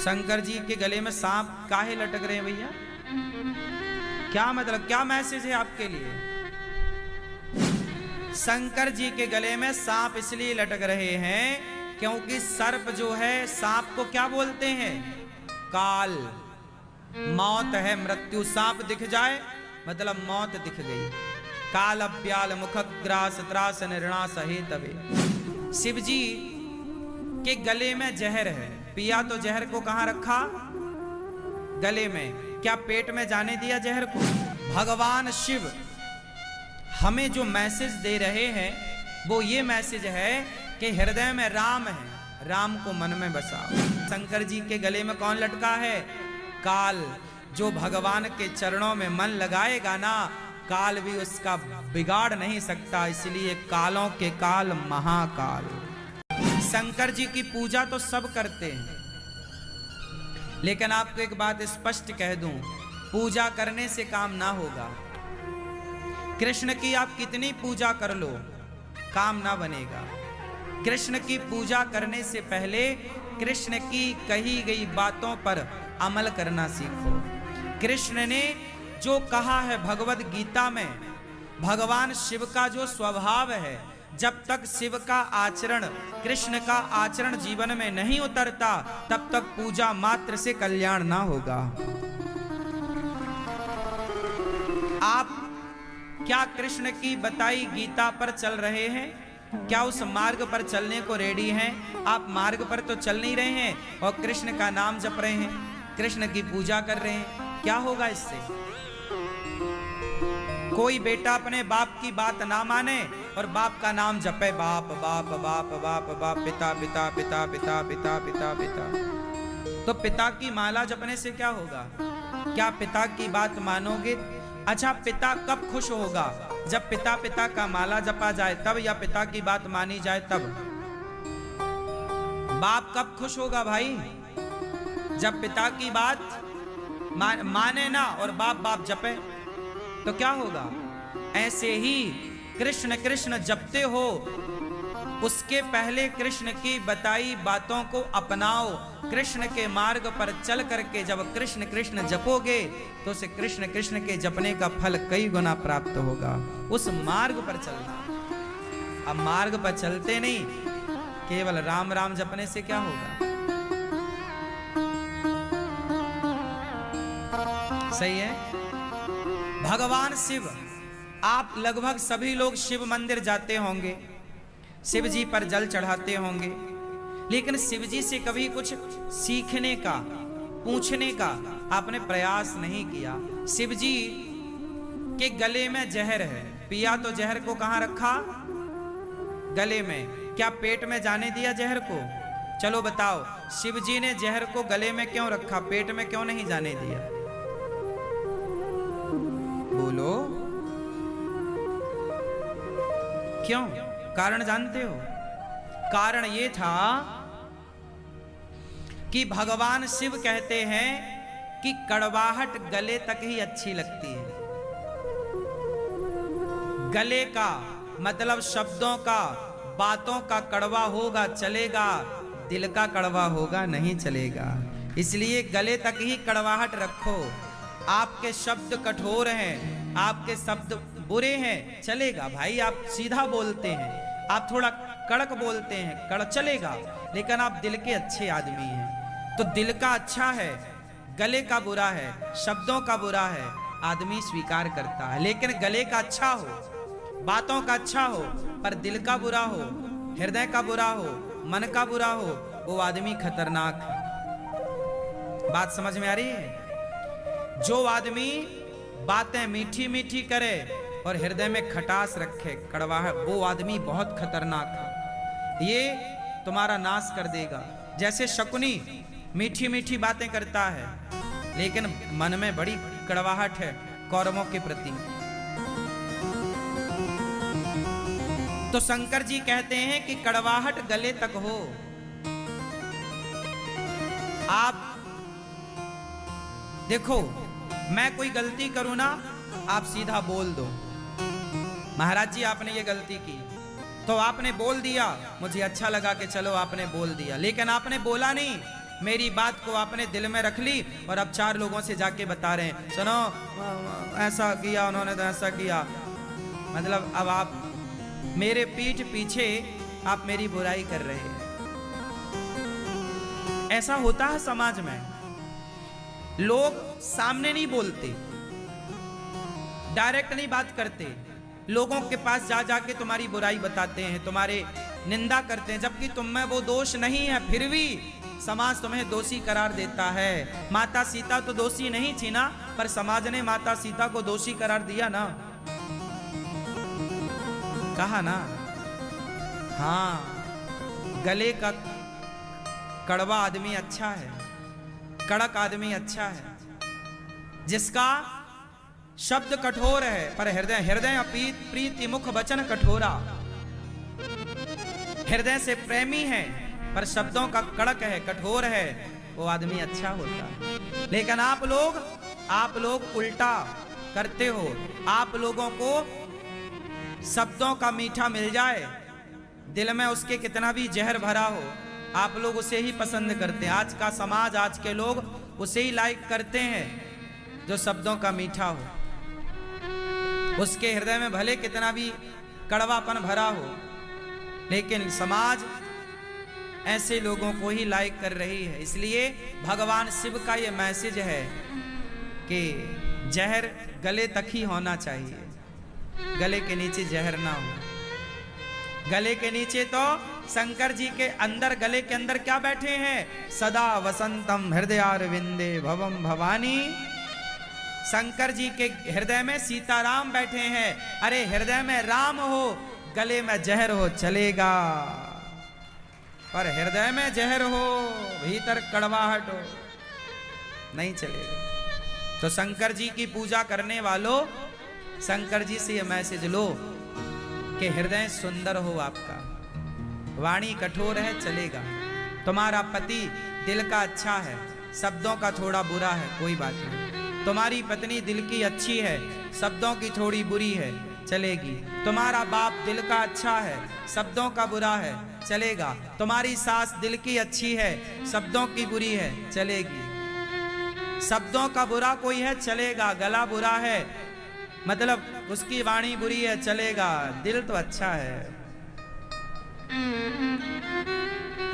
शंकर जी के गले में सांप काहे लटक रहे हैं भैया? क्या मतलब, क्या मैसेज है आपके लिए? शंकर जी के गले में सांप इसलिए लटक रहे हैं क्योंकि सर्प जो है, सांप को क्या बोलते हैं? काल, मौत है, मृत्यु। सांप दिख जाए मतलब मौत दिख गई। काल अव्याल मुखग्रास त्रास निर्णा सहे तबे। शिव जी के गले में जहर है, पिया तो जहर को कहां रखा? गले में। क्या पेट में जाने दिया जहर को? भगवान शिव हमें जो मैसेज दे रहे हैं वो ये मैसेज है कि हृदय में राम है, राम को मन में बसाओ। शंकर जी के गले में कौन लटका है? काल। जो भगवान के चरणों में मन लगाएगा ना, काल भी उसका बिगाड़ नहीं सकता। इसलिए कालों के काल महाकाल। शंकर जी की पूजा तो सब करते हैं, लेकिन आपको एक बात स्पष्ट कह दूं, पूजा करने से काम ना होगा। कृष्ण की आप कितनी पूजा कर लो, काम ना बनेगा। कृष्ण की पूजा करने से पहले कृष्ण की कही गई बातों पर अमल करना सीखो। कृष्ण ने जो कहा है भगवद गीता में, भगवान शिव का जो स्वभाव है, जब तक शिव का आचरण, कृष्ण का आचरण जीवन में नहीं उतरता, तब तक पूजा मात्र से कल्याण ना होगा। आप क्या कृष्ण की बताई गीता पर चल रहे हैं? क्या उस मार्ग पर चलने को रेडी हैं? आप मार्ग पर तो चल नहीं रहे हैं और कृष्ण का नाम जप रहे हैं, कृष्ण की पूजा कर रहे हैं। क्या होगा इससे? कोई बेटा अपने बाप की बात ना माने और बाप का नाम जपे, बाप बाप बाप बाप बाप, पिता पिता पिता पिता पिता पिता पिता, तो पिता की माला जपने से क्या होगा? क्या पिता की बात मानोगे? अच्छा, पिता कब खुश होगा? जब पिता पिता का माला जपा जाए तब, या पिता की बात मानी जाए तब? बाप कब खुश होगा भाई? जब पिता की बात माने ना और बाप बाप जपे, तो क्या होगा? ऐसे ही कृष्ण कृष्ण जपते हो, उसके पहले कृष्ण की बताई बातों को अपनाओ। कृष्ण के मार्ग पर चल करके जब कृष्ण कृष्ण जपोगे तो उसे कृष्ण कृष्ण के जपने का फल कई गुना प्राप्त होगा। उस मार्ग पर चलना। अब मार्ग पर चलते नहीं, केवल राम राम जपने से क्या होगा? सही है। भगवान शिव, आप लगभग सभी लोग शिव मंदिर जाते होंगे, शिव जी पर जल चढ़ाते होंगे, लेकिन शिव जी से कभी कुछ सीखने का, पूछने का आपने प्रयास नहीं किया। शिव जी के गले में जहर है, पिया तो जहर को कहां रखा? गले में। क्या पेट में जाने दिया जहर को? चलो बताओ, शिव जी ने जहर को गले में क्यों रखा, पेट में क्यों नहीं जाने दिया? बोलो क्यों? कारण जानते हो? कारण ये था कि भगवान शिव कहते हैं कि कड़वाहट गले तक ही अच्छी लगती है। गले का मतलब शब्दों का, बातों का कड़वा होगा चलेगा, दिल का कड़वा होगा नहीं चलेगा। इसलिए गले तक ही कड़वाहट रखो। आपके शब्द कठोर हैं, आपके शब्द बुरे हैं, चलेगा भाई, आप सीधा बोलते हैं, आप थोड़ा कड़क बोलते हैं, चलेगा, लेकिन आप दिल के अच्छे आदमी हैं। तो दिल का अच्छा है, गले का बुरा है, शब्दों का बुरा है, आदमी स्वीकार करता है। लेकिन गले का अच्छा हो, बातों का अच्छा हो, पर दिल का बुरा हो, हृदय का बुरा हो, मन का बुरा हो, वो आदमी खतरनाक है। बात समझ में आ रही है? जो आदमी बातें मीठी मीठी करे और हृदय में खटास रखे, कड़वाहट, वो आदमी बहुत खतरनाक है। ये तुम्हारा नाश कर देगा। जैसे शकुनी मीठी मीठी बातें करता है, लेकिन मन में बड़ी कड़वाहट है कौरवों के प्रति। तो शंकर जी कहते हैं कि कड़वाहट गले तक हो। आप देखो, मैं कोई गलती करूं ना, आप सीधा बोल दो, महाराज जी आपने ये गलती की, तो आपने बोल दिया, मुझे अच्छा लगा कि चलो आपने बोल दिया, लेकिन आपने बोला नहीं, मेरी बात को आपने दिल में रख ली और अब 4 लोगों से जाके बता रहे हैं, सुनो ऐसा किया उन्होंने तो ऐसा किया। मतलब अब आप मेरे पीठ पीछे आप मेरी बुराई कर रहे हैं। ऐसा होता है समाज में, लोग सामने नहीं बोलते, डायरेक्ट नहीं बात करते, लोगों के पास जा जाके तुम्हारी बुराई बताते हैं, तुम्हारे निंदा करते हैं, जबकि तुम में वो दोष नहीं है, फिर भी समाज तुम्हें दोषी करार देता है। माता सीता तो दोषी नहीं थी ना, पर समाज ने माता सीता को दोषी करार दिया ना, कहा ना। हाँ, गले का कड़वा आदमी अच्छा है, कड़क आदमी अच्छा है, जिसका शब्द कठोर है पर हृदय हृदय प्रीति मुख वचन कठोरा। हृदय से प्रेमी है पर शब्दों का कड़क है, कठोर है, वो आदमी अच्छा होता है। लेकिन आप लोग उल्टा करते हो। आप लोगों को शब्दों का मीठा मिल जाए, दिल में उसके कितना भी जहर भरा हो, आप लोग उसे ही पसंद करते हैं। आज का समाज, आज के लोग उसे ही लाइक करते हैं जो शब्दों का मीठा हो। उसके हृदय में भले कितना भी कड़वापन भरा हो, लेकिन समाज ऐसे लोगों को ही लाइक कर रही है। इसलिए भगवान शिव का ये मैसेज है कि जहर गले तक ही होना चाहिए, गले के नीचे जहर ना हो। गले के नीचे तो शंकर जी के अंदर, गले के अंदर क्या बैठे हैं? सदा वसंतम हृदयारविंदे भवम भवानी। शंकर जी के हृदय में सीताराम बैठे हैं। अरे हृदय में राम हो, गले में जहर हो चलेगा, पर हृदय में जहर हो, भीतर कड़वाहट हो, नहीं चलेगा। तो शंकर जी की पूजा करने वालों, शंकर जी से ये मैसेज लो कि हृदय सुंदर हो आपका, वाणी कठोर है चलेगा। तुम्हारा पति दिल का अच्छा है, शब्दों का थोड़ा बुरा है, कोई बात नहीं। तुम्हारी पत्नी दिल की अच्छी है, शब्दों की थोड़ी बुरी है, चलेगी। तुम्हारा बाप दिल का अच्छा है, शब्दों का बुरा है, चलेगा। तुम्हारी सास दिल की अच्छी है, शब्दों की बुरी है, चलेगी। शब्दों का बुरा कोई है, चलेगा। गला बुरा है, मतलब उसकी वाणी बुरी है, चलेगा। दिल तो अच्छा है।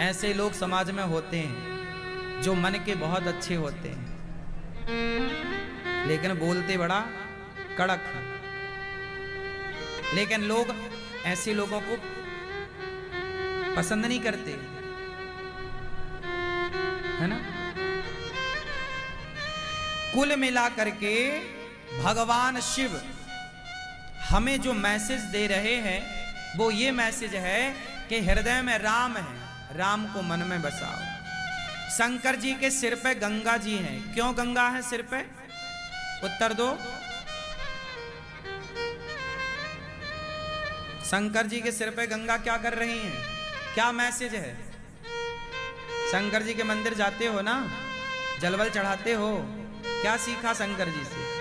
ऐसे लोग समाज में होते हैं जो मन के बहुत अच्छे होते हैं, लेकिन बोलते बड़ा कड़क है। लेकिन लोग ऐसे लोगों को पसंद नहीं करते, है ना। कुल मिला करके भगवान शिव हमें जो मैसेज दे रहे हैं वो ये मैसेज है कि हृदय में राम है, राम को मन में बसाओ। शंकर जी के सिर पे गंगा जी हैं। क्यों गंगा है सिर पे? उत्तर दो। शंकर जी के सिर पे गंगा क्या कर रही हैं? क्या मैसेज है? शंकर जी के मंदिर जाते हो ना, जलवल चढ़ाते हो, क्या सीखा शंकर जी से?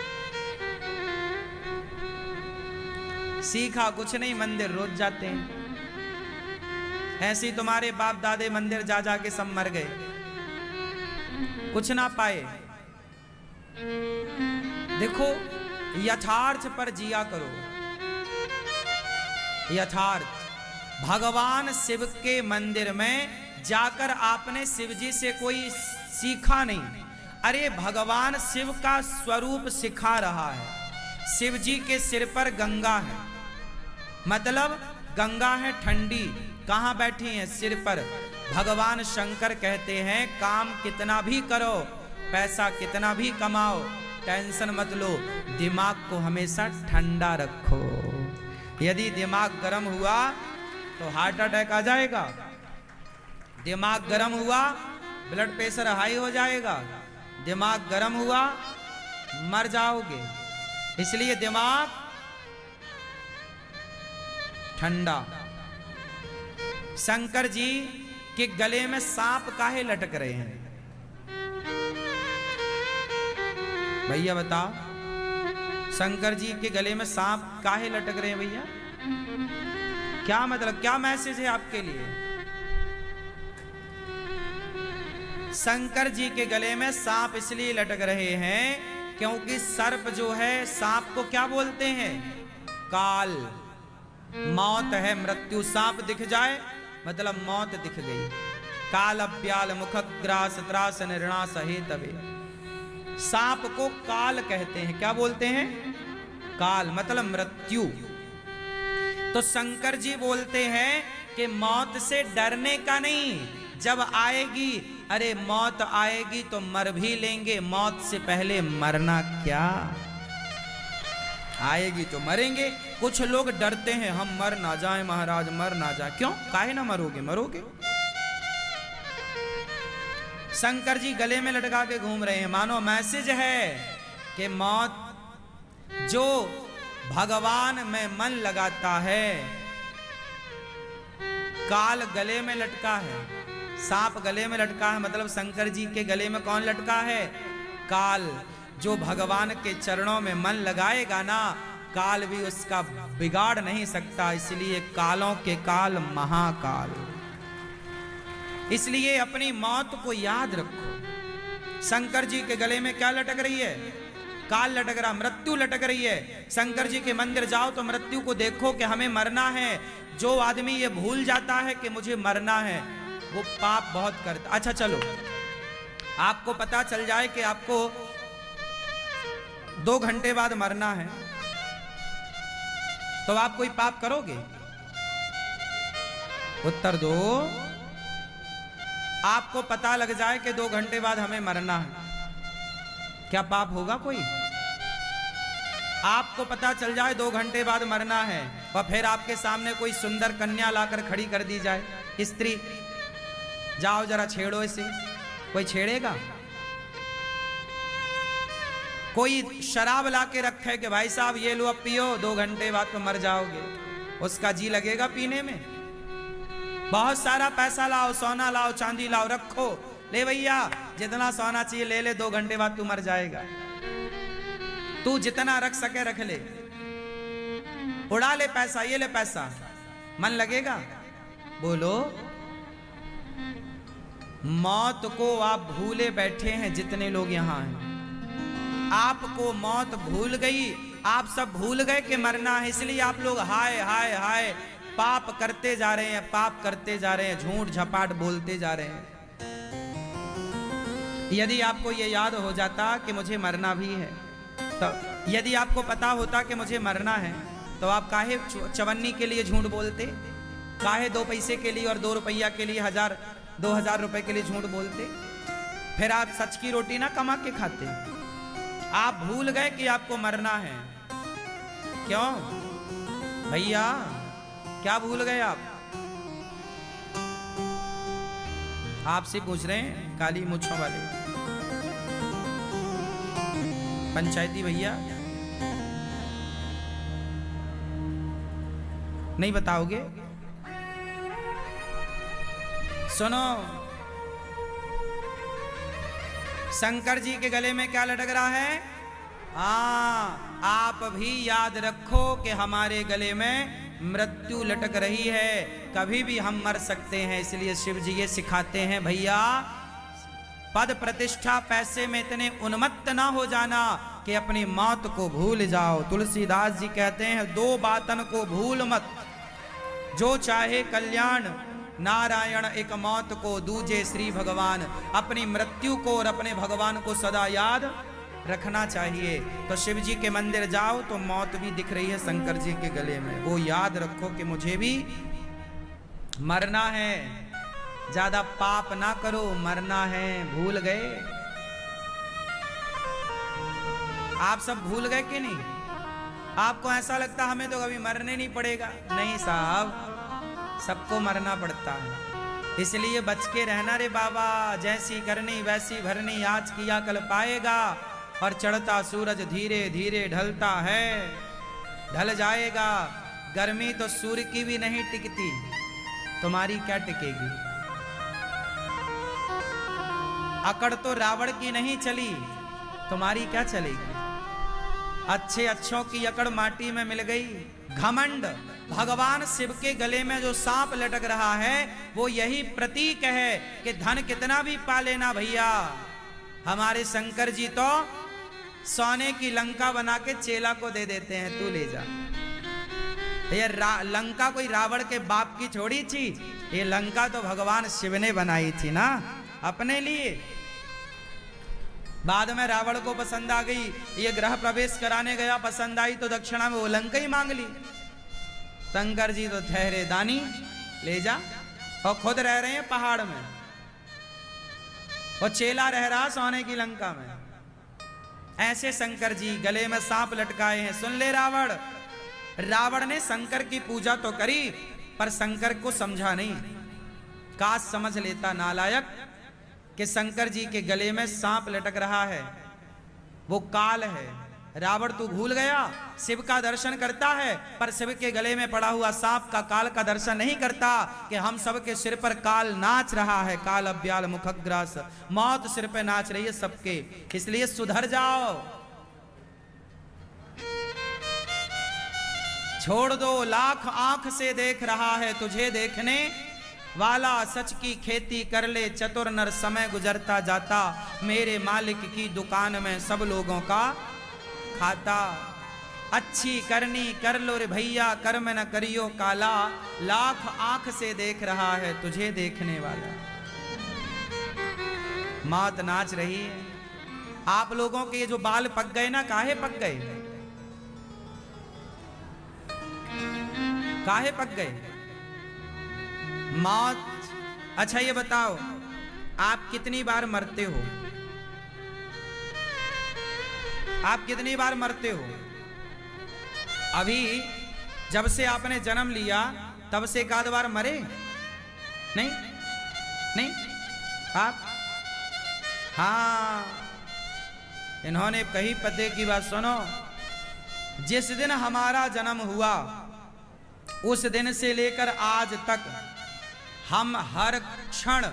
सीखा कुछ नहीं, मंदिर रोज जाते हैं। ऐसे ही तुम्हारे बाप दादे मंदिर जा जा के सब मर गए, कुछ ना पाए। देखो, यथार्थ पर जिया करो। यथार्थ। भगवान शिव के मंदिर में जाकर आपने शिव जी से कोई सीखा नहीं। अरे भगवान शिव का स्वरूप सिखा रहा है। शिव जी के सिर पर गंगा है, मतलब गंगा है ठंडी। कहां बैठी है? सिर पर। भगवान शंकर कहते हैं काम कितना भी करो, पैसा कितना भी कमाओ, टेंशन मत लो, दिमाग को हमेशा ठंडा रखो। यदि दिमाग गर्म हुआ तो हार्ट अटैक आ जाएगा। दिमाग गर्म हुआ ब्लड प्रेशर हाई हो जाएगा। दिमाग गर्म हुआ मर जाओगे। इसलिए दिमाग ठंडा। शंकर जी के गले में सांप काहे लटक रहे हैं? भैया बताओ, शंकर जी के गले में सांप काहे लटक रहे हैं भैया? क्या मतलब, क्या मैसेज है आपके लिए? शंकर जी के गले में सांप इसलिए लटक रहे हैं क्योंकि सर्प जो है सांप को क्या बोलते हैं? काल, मौत है, मृत्यु। सांप दिख जाए मतलब मौत दिख गई। काल अब्याल मुखग्रास त्रास निर्णा सहे तबे। सांप को काल कहते हैं। क्या बोलते हैं? काल मतलब मृत्यु। तो शंकर जी बोलते हैं कि मौत से डरने का नहीं, जब आएगी, अरे मौत आएगी तो मर भी लेंगे, मौत से पहले मरना क्या? आएगी तो मरेंगे। कुछ लोग डरते हैं हम मर ना जाए महाराज, मर ना जाए। क्यों? काहे ना मरोगे? मरोगे। शंकर जी गले में लटका के घूम रहे हैं, मानो मैसेज है कि मौत जो भगवान में मन लगाता है, काल गले में लटका है, सांप गले में लटका है, मतलब शंकर जी के गले में कौन लटका है? काल। जो भगवान के चरणों में मन लगाएगा ना, काल भी उसका बिगाड़ नहीं सकता। इसलिए कालों के काल महाकाल। इसलिए अपनी मौत को याद रखो। शंकर जी के गले में क्या लटक रही है? काल लटक रहा, मृत्यु लटक रही है। शंकर जी के मंदिर जाओ तो मृत्यु को देखो कि हमें मरना है। जो आदमी ये भूल जाता है कि मुझे मरना है, वो पाप बहुत करता। अच्छा चलो, आपको पता चल जाए कि आपको 2 घंटे बाद मरना है, तो आप कोई पाप करोगे? उत्तर दो। आपको पता लग जाए कि 2 घंटे बाद हमें मरना है, क्या पाप होगा कोई? आपको पता चल जाए 2 घंटे बाद मरना है, और फिर आपके सामने कोई सुंदर कन्या लाकर खड़ी कर दी जाए, स्त्री, जाओ जरा छेड़ो इसे, कोई छेड़ेगा? कोई शराब ला के रखे कि भाई साहब ये लो अब पियो, 2 घंटे बाद तो मर जाओगे, उसका जी लगेगा पीने में? बहुत सारा पैसा लाओ, सोना लाओ, चांदी लाओ, रखो, ले भैया जितना सोना चाहिए ले ले, 2 घंटे बाद तू मर जाएगा। तू जितना रख सके रख ले, उड़ा ले पैसा, ये ले पैसा, मन लगेगा? बोलो। मौत को आप भूले बैठे हैं जितने लोग यहां हैं। आपको मौत भूल गई, आप सब भूल गए कि मरना है, इसलिए आप लोग हाय हाय हाय पाप करते जा रहे हैं, पाप करते जा रहे हैं, झूठ झपाट बोलते जा रहे हैं। यदि आपको यह याद हो जाता कि मुझे मरना भी है, तो यदि आपको पता होता कि मुझे मरना है, तो आप काहे चवन्नी के लिए झूठ बोलते? काहे 2 पैसे के लिए और 2 रुपया के लिए 1000-2000 रुपए के लिए झूठ बोलते? फिर आप सच की रोटी ना कमा के खाते। आप भूल गए कि आपको मरना है। क्यों भैया, क्या भूल गए आप? आपसे पूछ रहे हैं काली मूंछों वाले पंचायती भैया, नहीं बताओगे? सुनो, शंकर जी के गले में क्या लटक रहा है? आप भी याद रखो कि हमारे गले में मृत्यु लटक रही है, कभी भी हम मर सकते हैं। इसलिए शिव जी ये सिखाते हैं, भैया पद प्रतिष्ठा पैसे में इतने उन्मत्त ना हो जाना कि अपनी मौत को भूल जाओ। तुलसीदास जी कहते हैं, 2 बातन को भूल मत, जो चाहे कल्याण नारायण, एक मौत को, दूजे श्री भगवान। अपनी मृत्यु को और अपने भगवान को सदा याद रखना चाहिए। तो शिव जी के मंदिर जाओ तो मौत भी दिख रही है शंकर जी के गले में, वो याद रखो कि मुझे भी मरना है। ज्यादा पाप ना करो, मरना है। भूल गए? आप सब भूल गए कि नहीं? आपको ऐसा लगता हमें तो कभी मरने नहीं पड़ेगा। नहीं साहब, सबको मरना पड़ता है, इसलिए बच के रहना रे बाबा। जैसी करनी वैसी भरनी, आज किया कल पाएगा। और चढ़ता सूरज धीरे धीरे ढलता है, ढल जाएगा। गर्मी तो सूर्य की भी नहीं टिकती, तुम्हारी क्या टिकेगी? अकड़ तो रावण की नहीं चली, तुम्हारी क्या चलेगी? अच्छे अच्छों की अकड़ माटी में मिल गई। घमंड। भगवान शिव के गले में जो सांप लटक रहा है वो यही प्रतीक है कि धन कितना भी पा लेना भैया, हमारे शंकर जी तो सोने की लंका बना के चेला को दे देते हैं, तू ले जा। ये लंका कोई रावण के बाप की छोड़ी थी, ये लंका तो भगवान शिव ने बनाई थी ना अपने लिए। बाद में रावण को पसंद आ गई, ये गृह प्रवेश कराने गया, पसंद आई तो दक्षिणा में वो लंका ही मांग ली। शंकर जी तो ठहरे दानी, ले जा। और खुद रह रहे हैं पहाड़ में, और चेला रह रहा सोने की लंका में। ऐसे शंकर जी गले में सांप लटकाए हैं। सुन ले रावण, रावण ने शंकर की पूजा तो करी पर शंकर को समझा नहीं। काश समझ लेता नालायक कि शंकर जी के गले में सांप लटक रहा है, वो काल है। रावण तू भूल गया, शिव का दर्शन करता है पर शिव के गले में पड़ा हुआ सांप का, काल का दर्शन नहीं करता कि हम सब के सिर पर काल नाच रहा है। काल अब्याल मुखग्रास, मौत सिर पे नाच रही है सबके, इसलिए सुधर जाओ। छोड़ दो, लाख आंख से देख रहा है तुझे देखने वाला, सच की खेती कर ले चतुर नर, समय गुजरता जाता मेरे मालिक की दुकान में सब लोगों का खाता। अच्छी करनी कर लो रे भैया, कर्म न करियो काला, लाख आंख से देख रहा है तुझे देखने वाला। मौत नाच रही है। आप लोगों के ये जो बाल पक गए ना, काहे पक गए, काहे पक गए? मौत। अच्छा ये बताओ, आप कितनी बार मरते हो? आप कितनी बार मरते हो? अभी जब से आपने जन्म लिया तब से एक आध बार मरे? नहीं नहीं आप? हाँ, इन्होंने कही पते की बात सुनो। जिस दिन हमारा जन्म हुआ उस दिन से लेकर आज तक हम हर क्षण,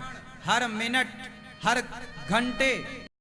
हर मिनट, हर घंटे